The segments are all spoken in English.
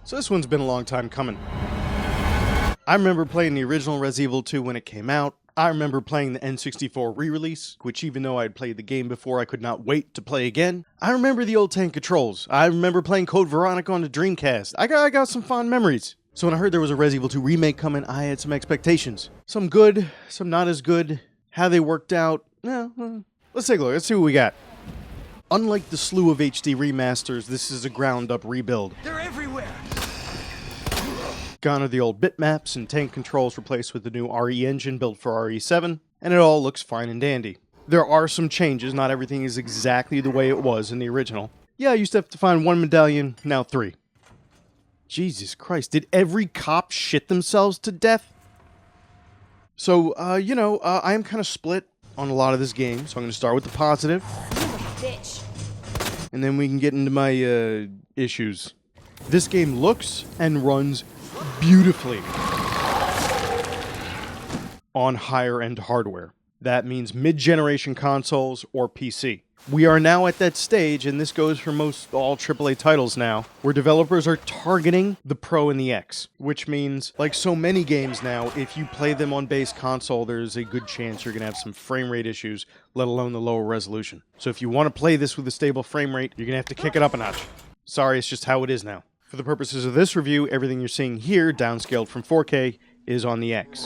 So this one's been a long time coming. I remember playing the original Resident Evil 2 when it came out. I remember playing the N64 re-release, which even though I'd played the game before, I could not wait to play again. I remember the old tank controls. I remember playing Code Veronica on the Dreamcast. I got some fond memories. So when I heard there was a Resident Evil 2 remake coming, I had some expectations. Some good, some not as good. How they worked out, let's take a look. Let's see what we got. Unlike the slew of HD remasters, this is a ground-up rebuild. They're everywhere! Gone are the old bitmaps and tank controls replaced with the new RE engine built for RE7, and it all looks fine and dandy. There are some changes, not everything is exactly the way it was in the original. Yeah, I used to have to find 1 medallion, now 3. Jesus Christ, did every cop shit themselves to death? So, I am kind of split on a lot of this game, so I'm going to start with the positive. Bitch. And then we can get into my, issues. This game looks and runs beautifully on higher-end hardware. That means mid-generation consoles or PC. We are now at that stage, and this goes for most all AAA titles now, where developers are targeting the Pro and the X, which means, like so many games now, if you play them on base console, there's a good chance you're going to have some frame rate issues, let alone the lower resolution. So if you want to play this with a stable frame rate, you're going to have to kick it up a notch. Sorry, it's just how it is now. For the purposes of this review, everything you're seeing here, downscaled from 4K, is on the X.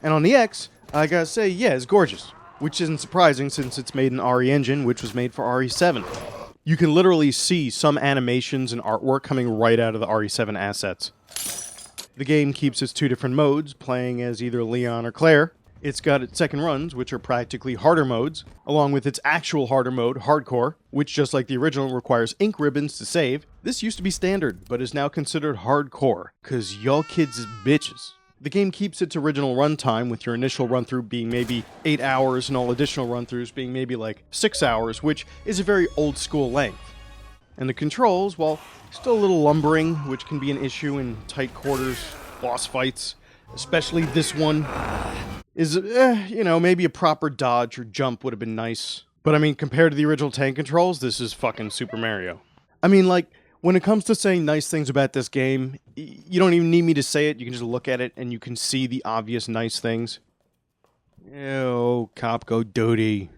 And on the X, I gotta say, yeah, it's gorgeous. Which isn't surprising since it's made in RE Engine, which was made for RE7. You can literally see some animations and artwork coming right out of the RE7 assets. The game keeps its 2 different modes, playing as either Leon or Claire. It's got its second runs, which are practically harder modes, along with its actual harder mode, Hardcore, which just like the original requires ink ribbons to save. This used to be standard, but is now considered Hardcore, cause y'all kids is bitches. The game keeps its original runtime, with your initial run-through being maybe 8 hours and all additional run-throughs being maybe like 6 hours, which is a very old-school length. And the controls, while still a little lumbering, which can be an issue in tight quarters, boss fights, especially this one, is, maybe a proper dodge or jump would have been nice. But I mean, compared to the original tank controls, this is fucking Super Mario. I mean, like, when it comes to saying nice things about this game, you don't even need me to say it. You can just look at it and you can see the obvious nice things. Ew, cop go duty.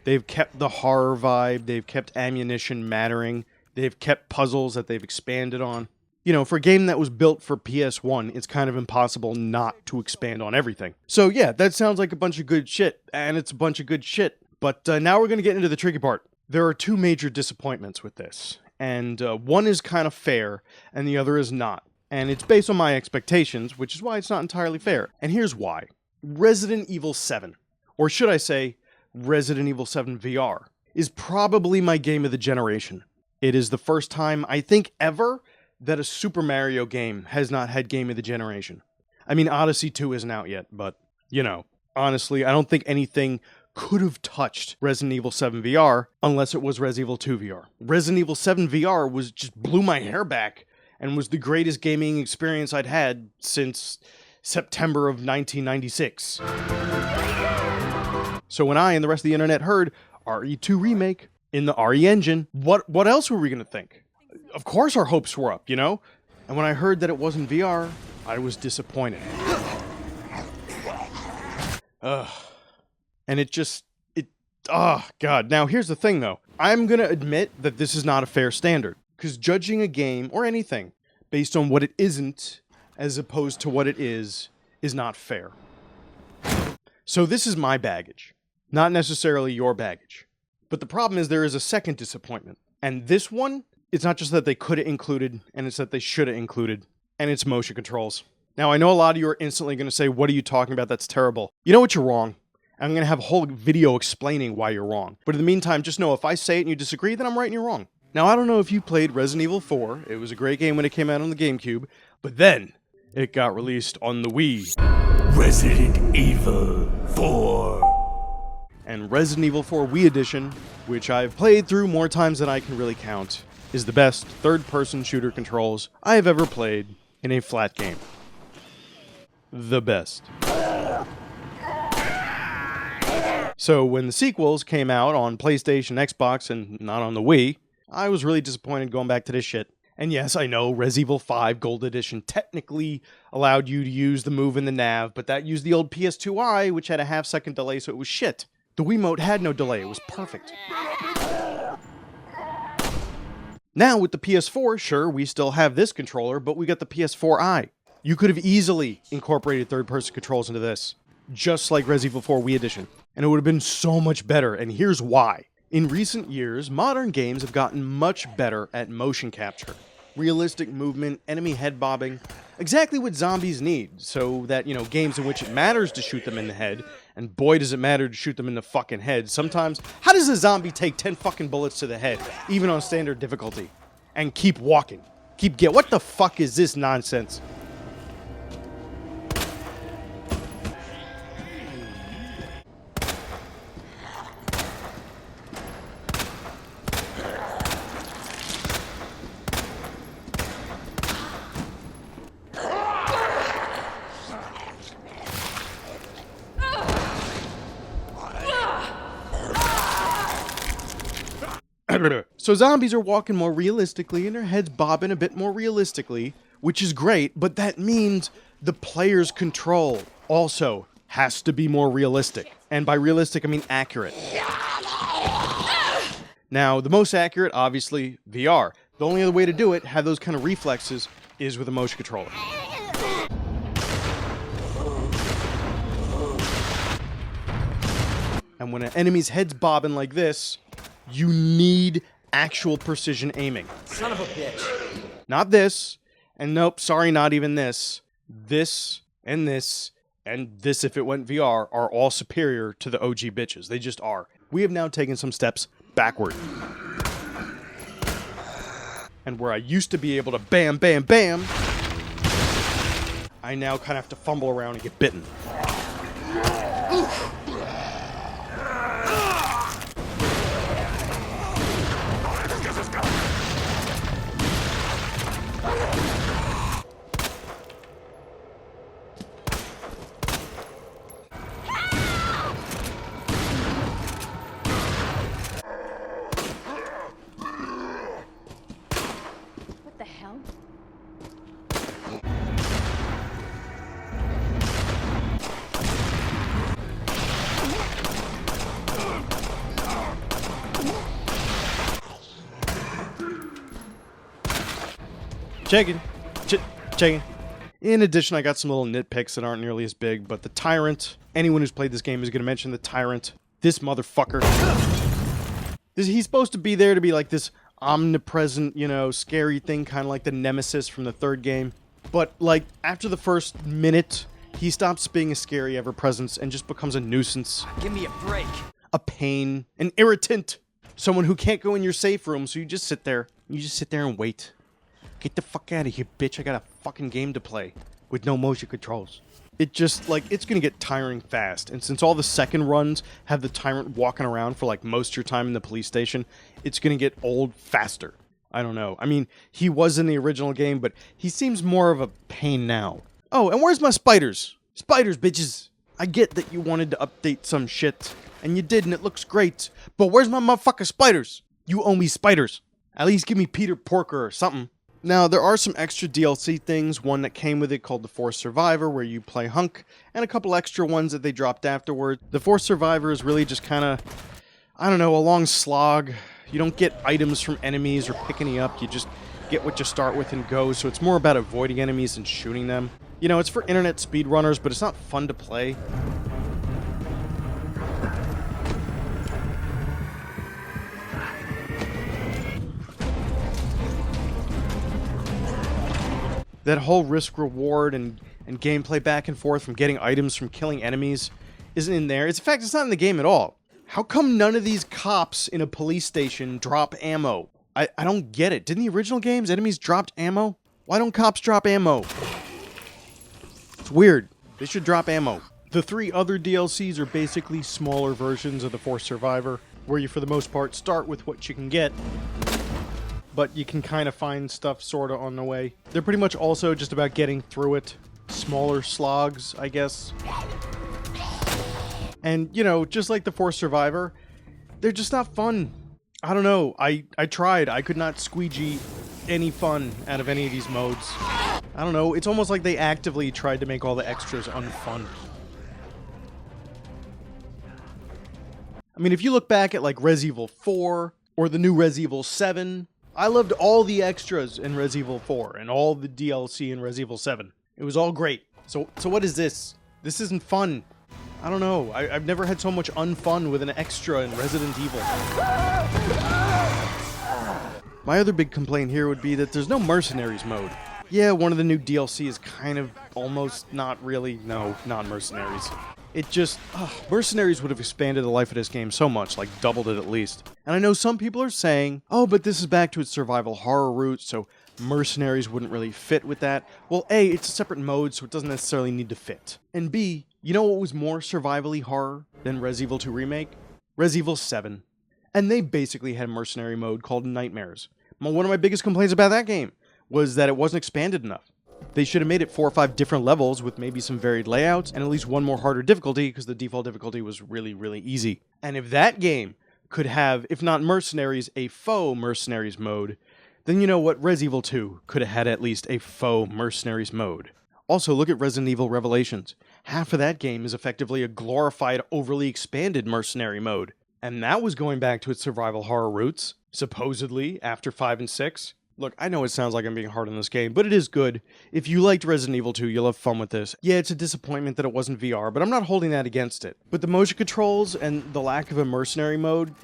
They've kept the horror vibe. They've kept ammunition mattering. They've kept puzzles that they've expanded on. You know, for a game that was built for PS1, it's kind of impossible not to expand on everything. So yeah, that sounds like a bunch of good shit, and it's a bunch of good shit. But now we're going to get into the tricky part. There are 2 major disappointments with this. And one is kind of fair, and the other is not. And it's based on my expectations, which is why it's not entirely fair. And here's why. Resident Evil 7, or should I say, Resident Evil 7 VR, is probably my game of the generation. It is the first time, I think, ever that a Super Mario game has not had game of the generation. I mean, Odyssey 2 isn't out yet, but, honestly, I don't think anything could have touched Resident Evil 7 VR unless it was Resident Evil 2 VR. Resident Evil 7 VR just blew my hair back and was the greatest gaming experience I'd had since September of 1996. So when I and the rest of the internet heard RE2 Remake in the RE engine, what else were we going to think? Of course our hopes were up, And when I heard that it wasn't VR, I was disappointed. And God. Now, here's the thing, though. I'm going to admit that this is not a fair standard. Because judging a game, or anything, based on what it isn't, as opposed to what it is not fair. So this is my baggage. Not necessarily your baggage. But the problem is there is a second disappointment. And this one, it's not just that they could have included, and it's that they should have included. And it's motion controls. Now, I know a lot of you are instantly going to say, what are you talking about? That's terrible. You know what? You're wrong. I'm going to have a whole video explaining why you're wrong. But in the meantime, just know if I say it and you disagree, then I'm right and you're wrong. Now, I don't know if you played Resident Evil 4. It was a great game when it came out on the GameCube. But then, it got released on the Wii. Resident Evil 4. And Resident Evil 4 Wii Edition, which I've played through more times than I can really count, is the best third-person shooter controls I have ever played in a flat game. The best. So when the sequels came out on PlayStation, Xbox, and not on the Wii, I was really disappointed going back to this shit. And yes, I know Res Evil 5 Gold Edition technically allowed you to use the move in the nav, but that used the old PS2i, which had a half-second delay, so it was shit. The Wiimote had no delay, it was perfect. Now with the PS4, sure, we still have this controller, but we got the PS4i. You could have easily incorporated third-person controls into this, just like Res Evil 4 Wii Edition, and it would have been so much better, and here's why. In recent years, modern games have gotten much better at motion capture. Realistic movement, enemy head bobbing, exactly what zombies need, so that, games in which it matters to shoot them in the head, and boy does it matter to shoot them in the fucking head, sometimes, how does a zombie take 10 fucking bullets to the head, even on standard difficulty, and keep walking? What the fuck is this nonsense? So zombies are walking more realistically and their heads bobbing a bit more realistically, which is great, but that means the player's control also has to be more realistic. And by realistic, I mean accurate. Now, the most accurate, obviously, VR. The only other way to do it, have those kind of reflexes, is with a motion controller. And when an enemy's head's bobbing like this, you need actual precision aiming. Son of a bitch. Not this, and nope, sorry, not even this. This, and this, and this if it went VR, are all superior to the OG bitches. They just are. We have now taken some steps backward. And where I used to be able to bam, bam, bam, I now kind of have to fumble around and get bitten. What the hell? Checking. Checking. In addition, I got some little nitpicks that aren't nearly as big, but the Tyrant, anyone who's played this game is going to mention the Tyrant. This motherfucker. He's supposed to be there to be like this omnipresent, scary thing, kind of like the Nemesis from the third game. But, like, after the first minute, he stops being a scary ever-presence and just becomes a nuisance. Give me a break. A pain. An irritant. Someone who can't go in your safe room, so you just sit there. You just sit there and wait. Get the fuck out of here, bitch. I got a fucking game to play with no motion controls. It just, it's gonna get tiring fast. And since all the second runs have the Tyrant walking around for, most of your time in the police station, it's gonna get old faster. I don't know. I mean, he was in the original game, but he seems more of a pain now. Oh, and where's my spiders? Spiders, bitches! I get that you wanted to update some shit, and you did, and it looks great. But where's my motherfucking spiders? You owe me spiders. At least give me Peter Porker or something. Now, there are some extra DLC things, one that came with it called The Force Survivor, where you play Hunk, and a couple extra ones that they dropped afterward. The Force Survivor is really just kind of, a long slog. You don't get items from enemies or pick any up, you just get what you start with and go, so it's more about avoiding enemies and shooting them. It's for internet speedrunners, but it's not fun to play. That whole risk-reward and gameplay back and forth from getting items from killing enemies isn't in there. In fact, it's not in the game at all. How come none of these cops in a police station drop ammo? I don't get it. Didn't the original games, enemies dropped ammo? Why don't cops drop ammo? It's weird. They should drop ammo. The 3 other DLCs are basically smaller versions of The Force Survivor, where you, for the most part, start with what you can get, but you can kind of find stuff sort of on the way. They're pretty much also just about getting through it. Smaller slogs, I guess. And, just like The Force Survivor, they're just not fun. I don't know. I tried. I could not squeegee any fun out of any of these modes. I don't know, it's almost like they actively tried to make all the extras unfun. I mean, if you look back at like Res Evil 4 or the new Res Evil 7, I loved all the extras in Res Evil 4 and all the DLC in Res Evil 7. It was all great. So what is this? This isn't fun. I don't know. I've never had so much unfun with an extra in Resident Evil. My other big complaint here would be that there's no Mercenaries mode. Yeah, one of the new DLC is kind of almost not really, no, not Mercenaries. It just, Mercenaries would have expanded the life of this game so much, like doubled it at least. And I know some people are saying, oh, but this is back to its survival horror roots, so Mercenaries wouldn't really fit with that. Well, A, it's a separate mode, so it doesn't necessarily need to fit. And B, you know what was more survivally horror than Res Evil 2 Remake? Res Evil 7. And they basically had a mercenary mode called Nightmares. One of my biggest complaints about that game was that it wasn't expanded enough. They should have made it 4 or 5 different levels with maybe some varied layouts and at least one more harder difficulty because the default difficulty was really, really easy. And if that game could have, if not Mercenaries, a faux Mercenaries mode, then you know what, Res Evil 2 could have had at least a faux Mercenaries mode. Also, look at Resident Evil Revelations. Half of that game is effectively a glorified, overly expanded mercenary mode. And that was going back to its survival horror roots, supposedly, after 5 and 6. Look, I know it sounds like I'm being hard on this game, but it is good. If you liked Resident Evil 2, you'll have fun with this. Yeah, it's a disappointment that it wasn't VR, but I'm not holding that against it. But the motion controls and the lack of a mercenary mode,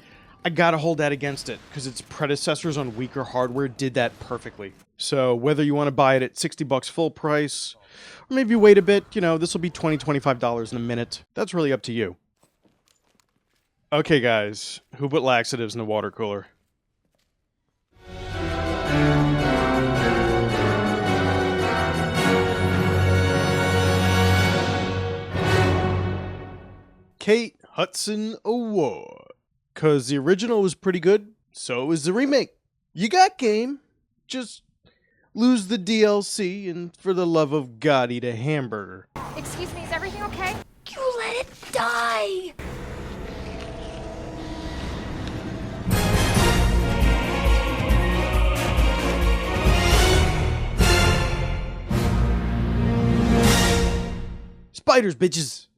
I gotta hold that against it, because its predecessors on weaker hardware did that perfectly. So whether you want to buy it at $60 full price, or maybe wait a bit, you know, this will be $20, $25 in a minute. That's really up to you. Okay guys, who put laxatives in the water cooler? Kate Hudson Award. Cause the original was pretty good, so is the remake. You got game. Just lose the DLC and for the love of God eat a hamburger. Excuse me, is everything okay? You let it die! Spiders, bitches!